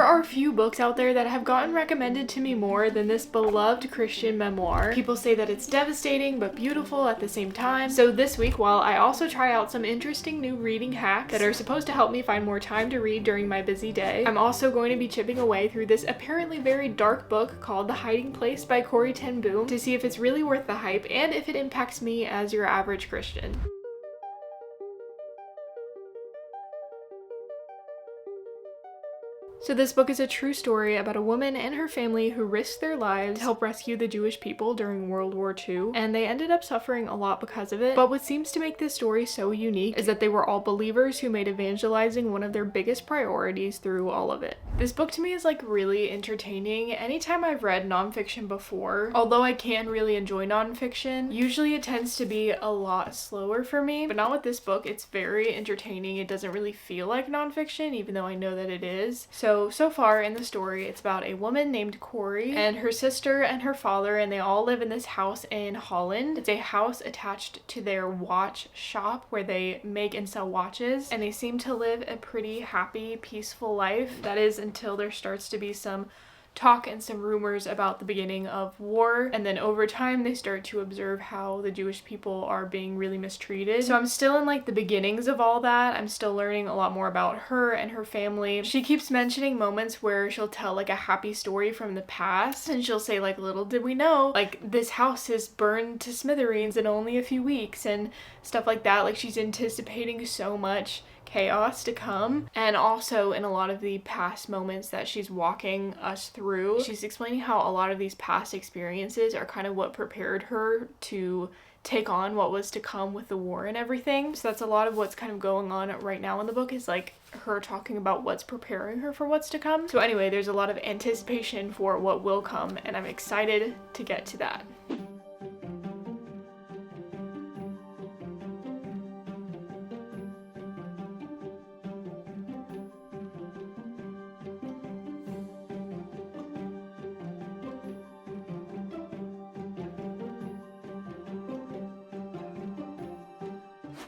are few books out there that have gotten recommended to me more than this beloved Christian memoir. People say that it's devastating but beautiful at the same time. So this week, while I also try out some interesting new reading hacks that are supposed to help me find more time to read during my busy day, I'm also going to be chipping away through this apparently very dark book called The Hiding Place by Corrie Ten Boom to see if it's really worth the hype and if it impacts me as your average Christian. So this book is a true story about a woman and her family who risked their lives to help rescue the Jewish people during World War II, and they ended up suffering a lot because of it. But what seems to make this story so unique is that they were all believers who made evangelizing one of their biggest priorities through all of it. This book to me is like really entertaining. Anytime I've read nonfiction before, although I can really enjoy nonfiction, usually it tends to be a lot slower for me, but not with this book. It's very entertaining. It doesn't really feel like nonfiction, even though I know that it is. So far in the story, it's about a woman named Corrie and her sister and her father, and they all live in this house in Holland. It's a house attached to their watch shop where they make and sell watches, and they seem to live a pretty happy, peaceful life. That is until there starts to be some talk and some rumors about the beginning of war, and then over time they start to observe how the Jewish people are being really mistreated. So I'm still in like the beginnings of all that. I'm still learning a lot more about her and her family. She keeps mentioning moments where she'll tell like a happy story from the past, and she'll say like, little did we know, like this house is burned to smithereens in only a few weeks, and stuff like that. Like she's anticipating so much chaos to come. And also in a lot of the past moments that she's walking us through, she's explaining how a lot of these past experiences are kind of what prepared her to take on what was to come with the war and everything. So that's a lot of what's kind of going on right now in the book, is like her talking about what's preparing her for what's to come. So anyway, there's a lot of anticipation for what will come, and I'm excited to get to that.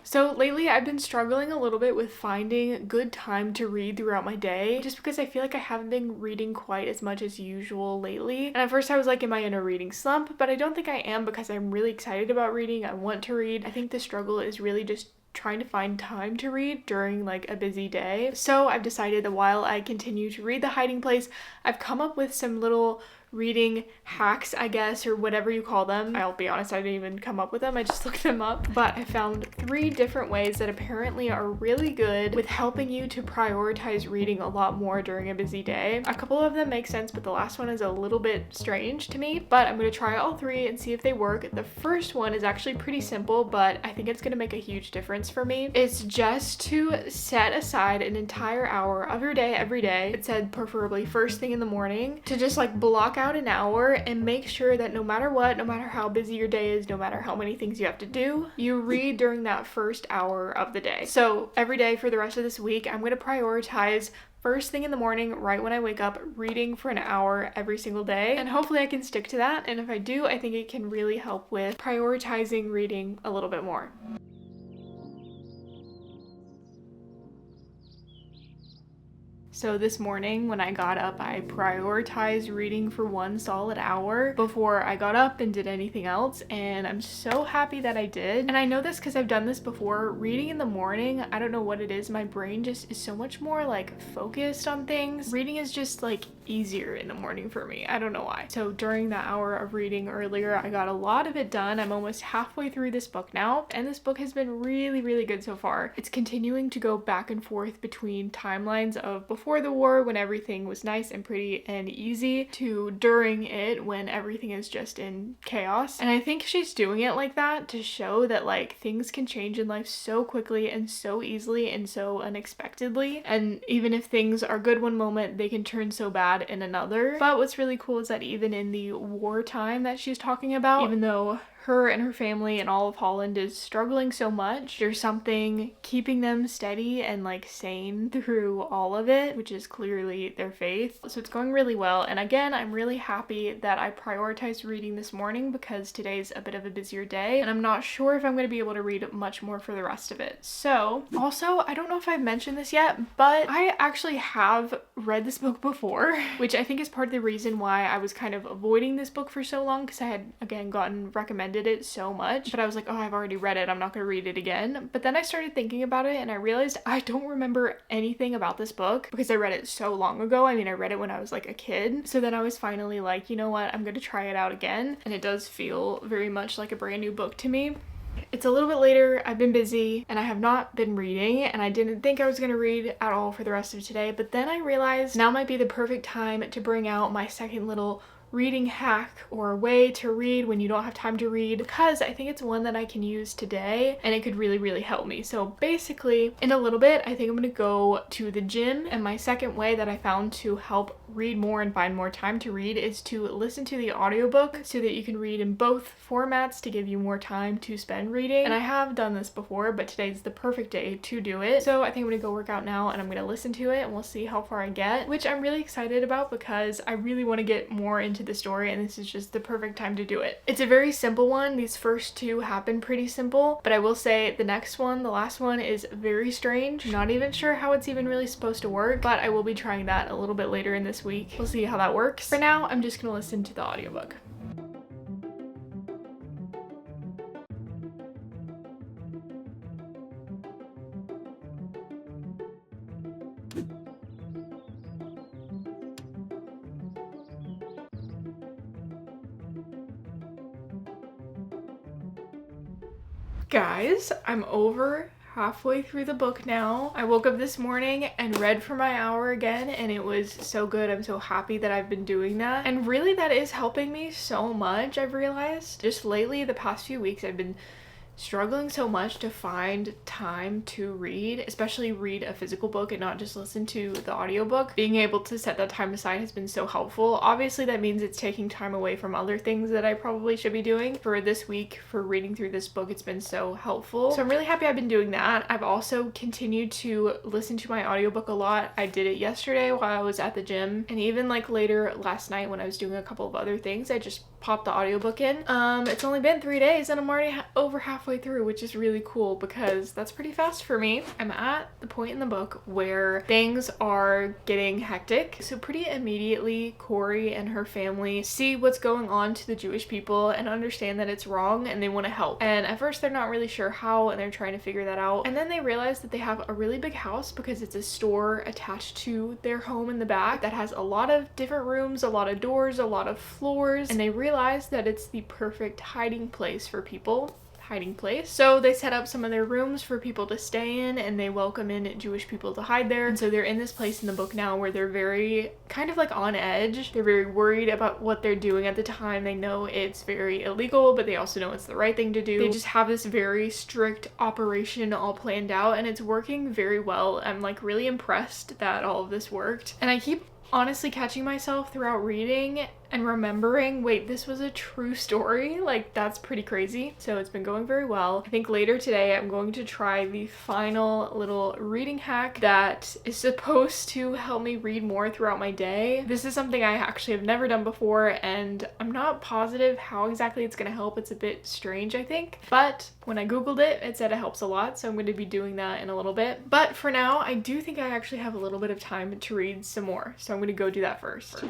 So lately I've been struggling a little bit with finding good time to read throughout my day, just because I feel like I haven't been reading quite as much as usual lately. And at first I was like, am I in a reading slump? But I don't think I am, because I'm really excited about reading. I want to read. I think the struggle is really just trying to find time to read during like a busy day. So I've decided that while I continue to read The Hiding Place, I've come up with some little reading hacks, I guess, or whatever you call them. I'll be honest, I didn't even come up with them. I just looked them up. But I found 3 different ways that apparently are really good with helping you to prioritize reading a lot more during a busy day. A couple of them make sense, but the last one is a little bit strange to me. But I'm going to try all 3 and see if they work. The first one is actually pretty simple, but I think it's going to make a huge difference for me. It's just to set aside an entire hour of your day every day. It said preferably first thing in the morning, to just like block out an hour and make sure that no matter what, no matter how busy your day is, no matter how many things you have to do, you read during that first hour of the day. So every day for the rest of this week, I'm going to prioritize first thing in the morning, right when I wake up, reading for an hour every single day. And hopefully I can stick to that. And if I do, I think it can really help with prioritizing reading a little bit more. So this morning when I got up, I prioritized reading for 1 solid hour before I got up and did anything else, and I'm so happy that I did. And I know this because I've done this before. Reading in the morning, I don't know what it is, my brain just is so much more like focused on things. Reading is just like easier in the morning for me. I don't know why. So during that hour of reading earlier, I got a lot of it done. I'm almost halfway through this book now, and this book has been really, really good so far. It's continuing to go back and forth between timelines of before the war, when everything was nice and pretty and easy, to during it when everything is just in chaos. And I think she's doing it like that to show that like things can change in life so quickly and so easily and so unexpectedly, and even if things are good one moment, they can turn so bad in another. But what's really cool is that even in the wartime that she's talking about, even though her and her family and all of Holland is struggling so much. There's something keeping them steady and like sane through all of it, which is clearly their faith. So it's going really well. And again, I'm really happy that I prioritized reading this morning because today's a bit of a busier day and I'm not sure if I'm going to be able to read much more for the rest of it. So also, I don't know if I've mentioned this yet, but I actually have read this book before, which I think is part of the reason why I was kind of avoiding this book for so long, because I had again gotten recommended it so much, but I was like, oh, I've already read it, I'm not going to read it again. But then I started thinking about it and I realized I don't remember anything about this book because I read it so long ago. I mean, I read it when I was like a kid. So then I was finally like, you know what, I'm going to try it out again. And it does feel very much like a brand new book to me. It's a little bit later, I've been busy, and I have not been reading, and I didn't think I was going to read at all for the rest of today, but then I realized now might be the perfect time to bring out my second little reading hack or way to read when you don't have time to read, because I think it's one that I can use today and it could really help me. So basically, in a little bit, I think I'm gonna go to the gym, and my second way that I found to help read more and find more time to read is to listen to the audiobook so that you can read in both formats to give you more time to spend reading. And I have done this before, but today's the perfect day to do it. So I think I'm gonna go work out now and I'm gonna listen to it and we'll see how far I get, which I'm really excited about because I really want to get more into the story and this is just the perfect time to do it. It's a very simple one. These first two happen pretty simple, but I will say the next one, the last one, is very strange. I'm not even sure how it's even really supposed to work, but I will be trying that a little bit later in this week. We'll see how that works. For now, I'm just gonna listen to the audiobook. Guys, I'm over halfway through the book now. I woke up this morning and read for my hour again and it was so good. I'm so happy that I've been doing that. And really that is helping me so much, I've realized. Just lately, the past few weeks, I've been struggling so much to find time to read, especially read a physical book and not just listen to the audiobook. Being able to set that time aside has been so helpful. Obviously that means it's taking time away from other things that I probably should be doing. For this week, for reading through this book, it's been so helpful. So I'm really happy I've been doing that. I've also continued to listen to my audiobook a lot. I did it yesterday while I was at the gym, and even like later last night when I was doing a couple of other things, I just popped the audiobook in. It's only been 3 days and I'm already over halfway through, which is really cool because that's pretty fast for me. I'm at the point in the book where things are getting hectic. So pretty immediately, Corrie and her family see what's going on to the Jewish people and understand that it's wrong and they want to help. And at first they're not really sure how and they're trying to figure that out. And then they realize that they have a really big house because it's a store attached to their home in the back that has a lot of different rooms, a lot of doors, a lot of floors, and they realize that it's the perfect hiding place for people. So they set up some of their rooms for people to stay in and they welcome in Jewish people to hide there. And so they're in this place in the book now where they're very kind of like on edge. They're very worried about what they're doing at the time. They know it's very illegal, but they also know it's the right thing to do. They just have this very strict operation all planned out and it's working very well. I'm like really impressed that all of this worked. And I keep honestly catching myself throughout reading and remembering, wait, this was a true story? Like, that's pretty crazy. So it's been going very well. I think later today I'm going to try the final little reading hack that is supposed to help me read more throughout my day. This is something I actually have never done before and I'm not positive how exactly it's gonna help. It's a bit strange, I think. But when I googled it, it said it helps a lot, so I'm going to be doing that in a little bit. But for now, I do think I actually have a little bit of time to read some more. So I'm going to go do that first.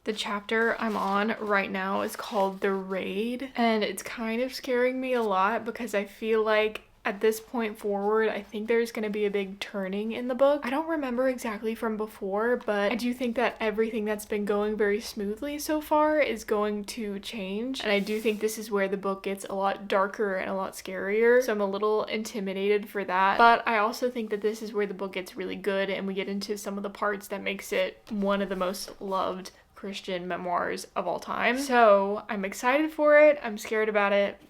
The chapter I'm on right now is called The Raid, and it's kind of scaring me a lot because I feel like at this point forward, I think there's going to be a big turning in the book. I don't remember exactly from before, but I do think that everything that's been going very smoothly so far is going to change. And I do think this is where the book gets a lot darker and a lot scarier. So I'm a little intimidated for that. But I also think that this is where the book gets really good and we get into some of the parts that makes it one of the most loved Christian memoirs of all time. So I'm excited for it. I'm scared about it.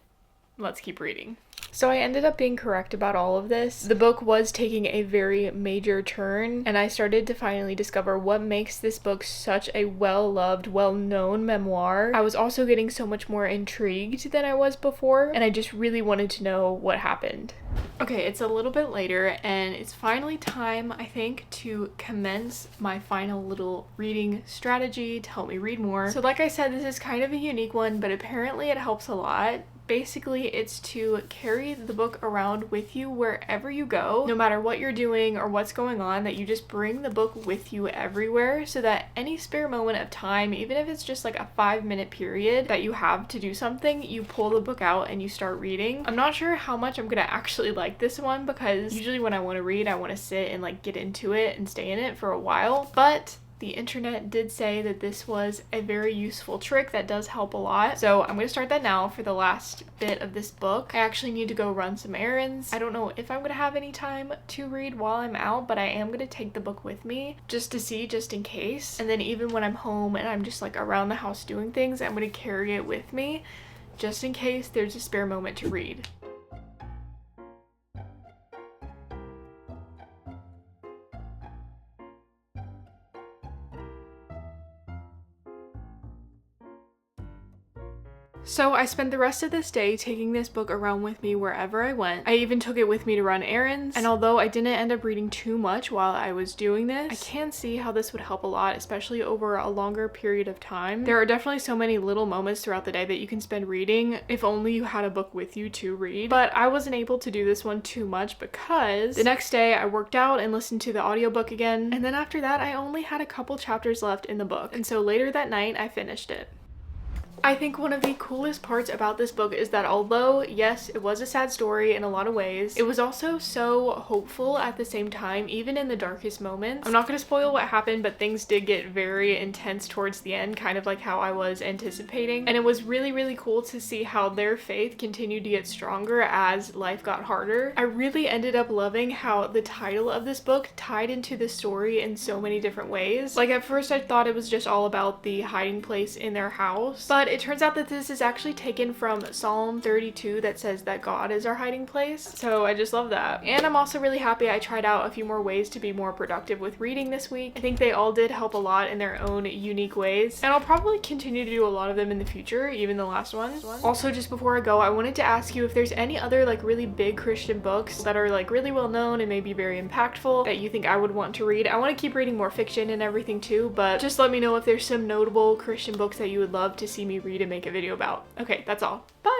let's keep reading. So I ended up being correct about all of this. The book was taking a very major turn, and I started to finally discover what makes this book such a well-loved, well-known memoir. I was also getting so much more intrigued than I was before, and I just really wanted to know what happened. Okay, it's a little bit later, and it's finally time, I think, to commence my final little reading strategy to help me read more. So like I said, this is kind of a unique one, but apparently it helps a lot. Basically, it's to carry the book around with you wherever you go, no matter what you're doing or what's going on, that you just bring the book with you everywhere, so that any spare moment of time, even if it's just like a 5-minute period that you have to do something, you pull the book out and you start reading. I'm not sure how much I'm gonna actually like this one, because usually when I want to read, I want to sit and like get into it and stay in it for a while, but the internet did say that this was a very useful trick that does help a lot. So I'm going to start that now for the last bit of this book. I actually need to go run some errands. I don't know if I'm going to have any time to read while I'm out, but I am going to take the book with me just to see, just in case. And then even when I'm home and I'm just like around the house doing things, I'm going to carry it with me just in case there's a spare moment to read. So I spent the rest of this day taking this book around with me wherever I went. I even took it with me to run errands, and although I didn't end up reading too much while I was doing this, I can see how this would help a lot, especially over a longer period of time. There are definitely so many little moments throughout the day that you can spend reading if only you had a book with you to read. But I wasn't able to do this one too much because the next day I worked out and listened to the audiobook again, and then after that I only had a couple chapters left in the book, and so later that night I finished it. I think one of the coolest parts about this book is that although, yes, it was a sad story in a lot of ways, it was also so hopeful at the same time, even in the darkest moments. I'm not going to spoil what happened, but things did get very intense towards the end, kind of like how I was anticipating. And it was really, really cool to see how their faith continued to get stronger as life got harder. I really ended up loving how the title of this book tied into the story in so many different ways. Like at first I thought it was just all about the hiding place in their house, but it turns out that this is actually taken from Psalm 32 that says that God is our hiding place. So I just love that. And I'm also really happy I tried out a few more ways to be more productive with reading this week. I think they all did help a lot in their own unique ways, and I'll probably continue to do a lot of them in the future, even the last one. Also, just before I go, I wanted to ask you if there's any other like really big Christian books that are like really well known and maybe very impactful that you think I would want to read. I want to keep reading more fiction and everything too, but just let me know if there's some notable Christian books that you would love to see me read and make a video about. Okay, that's all. Bye!